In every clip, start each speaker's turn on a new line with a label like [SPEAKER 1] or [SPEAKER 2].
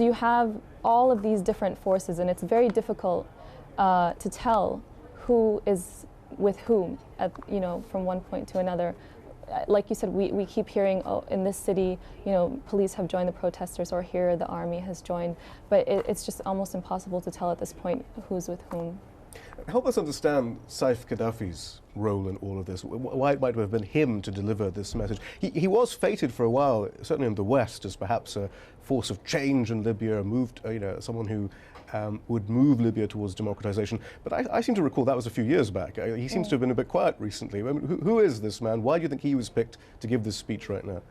[SPEAKER 1] So you have all of these different forces, and it's very difficult to tell who is with whom, from one point to another. Like you said, we keep hearing, oh, in this city, police have joined the protesters, or here the army has joined, but it's just almost impossible to tell at this point who's with whom.
[SPEAKER 2] Help us understand Saif Gaddafi's role in all of this, why it might have been him to deliver this message. He was fated for a while, certainly in the West, as perhaps a force of change in Libya, someone who would move Libya towards democratization. But I seem to recall that was a few years back. He seems to have been a bit quiet recently. I mean, who is this man? Why do you think he was picked to give this speech right now?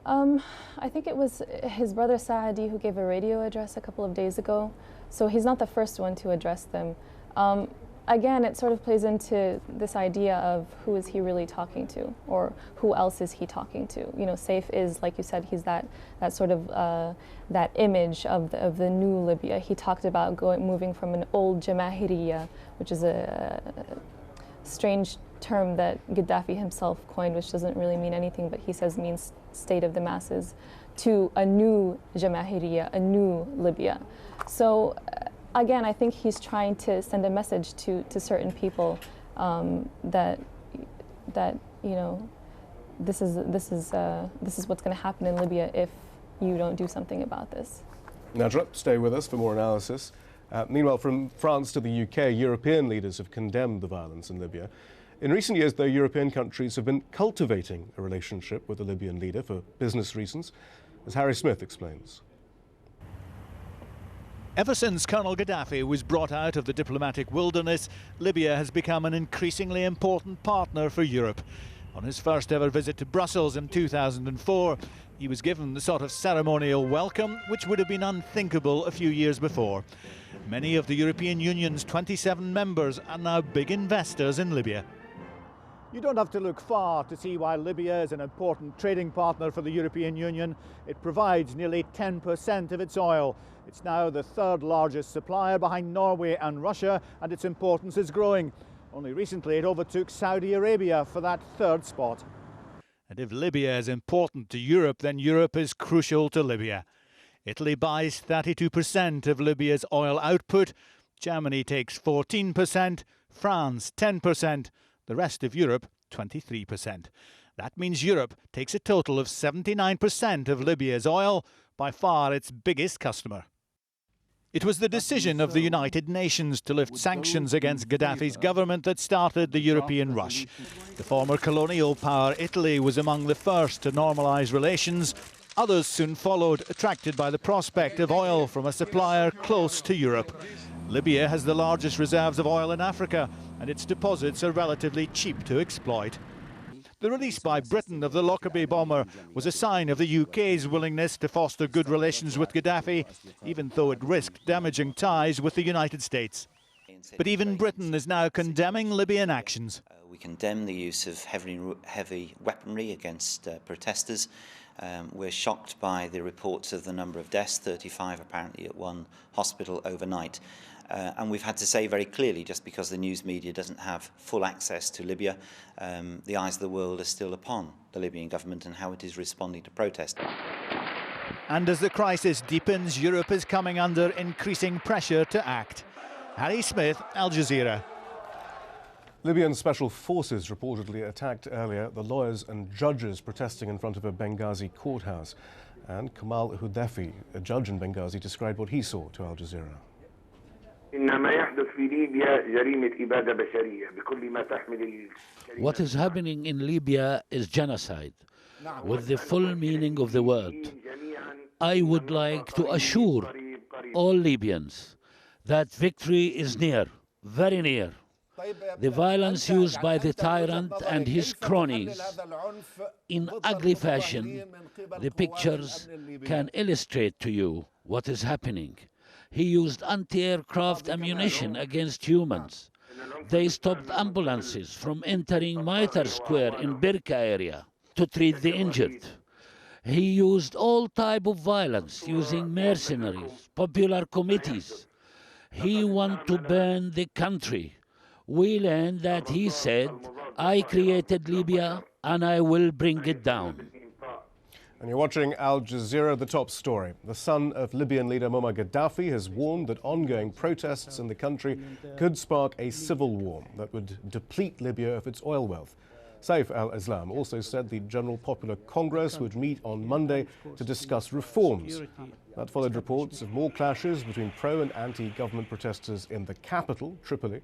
[SPEAKER 1] I think it was his brother Saadi who gave a radio address a couple of days ago. So he's not the first one to address them. Again, it sort of plays into this idea of who is he really talking to, or who else is he talking to? Saif is, like you said, he's that sort of that image of the new Libya. He talked about moving from an old Jamahiriya, which is a strange term that Gaddafi himself coined, which doesn't really mean anything, but he says means state of the masses, to a new Jamahiriya, a new Libya. So. Again, I think he's trying to send a message to certain people that this is what's going to happen in Libya if you don't do something about this.
[SPEAKER 2] Najra, stay with us for more analysis. Meanwhile, from France to the UK, European leaders have condemned the violence in Libya. In recent years, though, European countries have been cultivating a relationship with the Libyan leader for business reasons, as Harry Smith explains.
[SPEAKER 3] Ever since Colonel Gaddafi was brought out of the diplomatic wilderness, Libya has become an increasingly important partner for Europe. On his first ever visit to Brussels in 2004, he was given the sort of ceremonial welcome which would have been unthinkable a few years before. Many of the European Union's 27 members are now big investors in Libya. You don't have to look far to see why Libya is an important trading partner for the European Union. It provides nearly 10% of its oil. It's now the third largest supplier behind Norway and Russia, and its importance is growing. Only recently it overtook Saudi Arabia for that third spot. And if Libya is important to Europe, then Europe is crucial to Libya. Italy buys 32% of Libya's oil output. Germany takes 14%, France 10%. The rest of Europe, 23%. That means Europe takes a total of 79% of Libya's oil, by far its biggest customer. It was the decision of the United Nations to lift sanctions against Gaddafi's government that started the European rush. The former colonial power Italy was among the first to normalise relations. Others soon followed, attracted by the prospect of oil from a supplier close to Europe. Libya has the largest reserves of oil in Africa, and its deposits are relatively cheap to exploit. The release by Britain of the Lockerbie bomber was a sign of the UK's willingness to foster good relations with Gaddafi, even though it risked damaging ties with the United States. But even Britain is now condemning Libyan actions.
[SPEAKER 4] We condemn the use of heavy weaponry against protesters. We're shocked by the reports of the number of deaths, 35 apparently at one hospital overnight. And we've had to say very clearly, just because the news media doesn't have full access to Libya, the eyes of the world are still upon the Libyan government and how it is responding to protest.
[SPEAKER 3] And as the crisis deepens, Europe is coming under increasing pressure to act. Harry Smith, Al Jazeera.
[SPEAKER 2] Libyan special forces reportedly attacked earlier the lawyers and judges protesting in front of a Benghazi courthouse. And Kamal Houdefi, a judge in Benghazi, described what he saw to Al Jazeera.
[SPEAKER 5] What is happening in Libya is genocide, with the full meaning of the word. I would like to assure all Libyans that victory is near, very near. The violence used by the tyrant and his cronies in ugly fashion, the pictures can illustrate to you what is happening. He used anti-aircraft ammunition against humans. They stopped ambulances from entering Mitre Square in Birka area to treat the injured. He used all type of violence, using mercenaries, popular committees. He wanted to burn the country. We learned that he said, I created Libya and I will bring it down.
[SPEAKER 2] And you're watching Al Jazeera, the top story. The son of Libyan leader Muammar Gaddafi has warned that ongoing protests in the country could spark a civil war that would deplete Libya of its oil wealth. Saif al-Islam also said the General Popular Congress would meet on Monday to discuss reforms. That followed reports of more clashes between pro and anti-government protesters in the capital, Tripoli.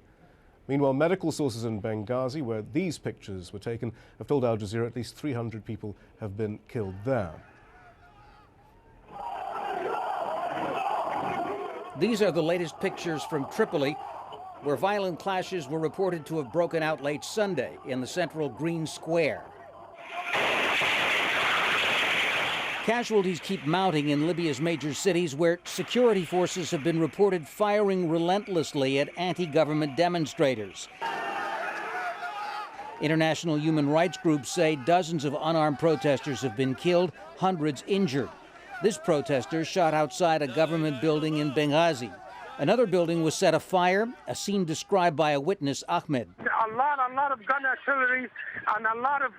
[SPEAKER 2] Meanwhile, medical sources in Benghazi, where these pictures were taken, have told Al Jazeera at least 300 people have been killed there.
[SPEAKER 6] These are the latest pictures from Tripoli, where violent clashes were reported to have broken out late Sunday in the central Green Square. Casualties keep mounting in Libya's major cities, where security forces have been reported firing relentlessly at anti-government demonstrators. International human rights groups say dozens of unarmed protesters have been killed, hundreds injured. This protester shot outside a government building in Benghazi. Another building was set afire, a scene described by a witness, Ahmed.
[SPEAKER 7] A lot of gun artillery and a lot of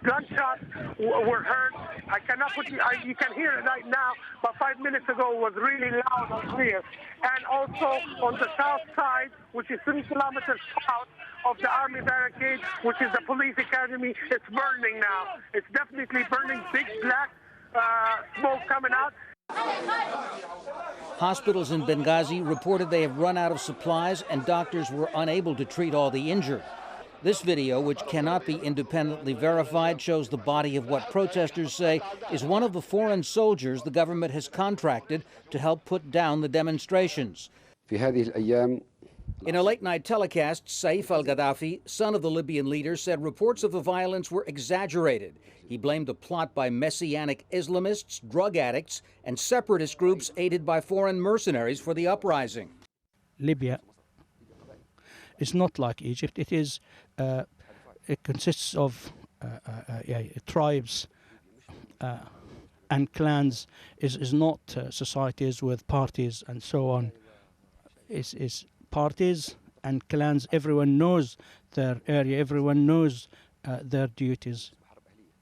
[SPEAKER 7] gunshots were heard. I cannot put you can hear it right now, but 5 minutes ago it was really loud and clear. And also on the south side, which is 3 kilometers south of the army barricade, which is the police academy, it's burning now. It's definitely burning, big black smoke coming out.
[SPEAKER 6] Hospitals in Benghazi reported they have run out of supplies and doctors were unable to treat all the injured. This video, which cannot be independently verified, shows the body of what protesters say is one of the foreign soldiers the government has contracted to help put down the demonstrations. In a late-night telecast, Saif al-Gaddafi, son of the Libyan leader, said reports of the violence were exaggerated. He blamed a plot by Messianic Islamists, drug addicts, and separatist groups aided by foreign mercenaries for the uprising.
[SPEAKER 8] Libya is not like Egypt. It consists of tribes and clans. Is not societies with parties and so on. Is parties and clans. Everyone knows their area. Everyone knows their duties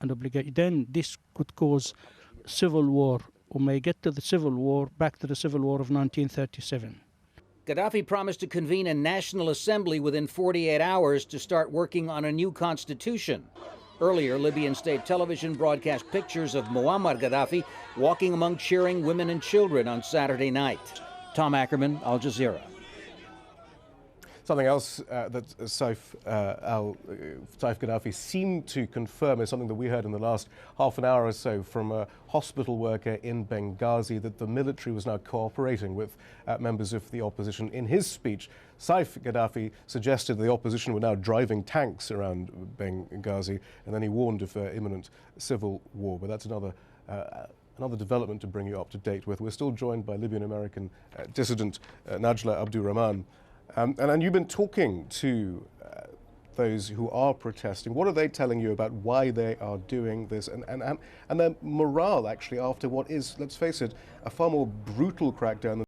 [SPEAKER 8] and obligations. Then this could cause civil war, or may get to the civil war, back to the civil war of 1937.
[SPEAKER 6] Gaddafi promised to convene a national assembly within 48 hours to start working on a new constitution. Earlier, Libyan state television broadcast pictures of Muammar Gaddafi walking among cheering women and children on Saturday night. Tom Ackerman, Al Jazeera.
[SPEAKER 2] Something else that Saif Gaddafi seemed to confirm is something that we heard in the last half an hour or so from a hospital worker in Benghazi, that the military was now cooperating with members of the opposition. In his speech, Saif Gaddafi suggested the opposition were now driving tanks around Benghazi, and then he warned of imminent civil war. But that's another development to bring you up to date with. We're still joined by Libyan-American dissident Najla Abdurrahman. And you've been talking to those who are protesting. What are they telling you about why they are doing this and their morale, actually, after what is, let's face it, a far more brutal crackdown than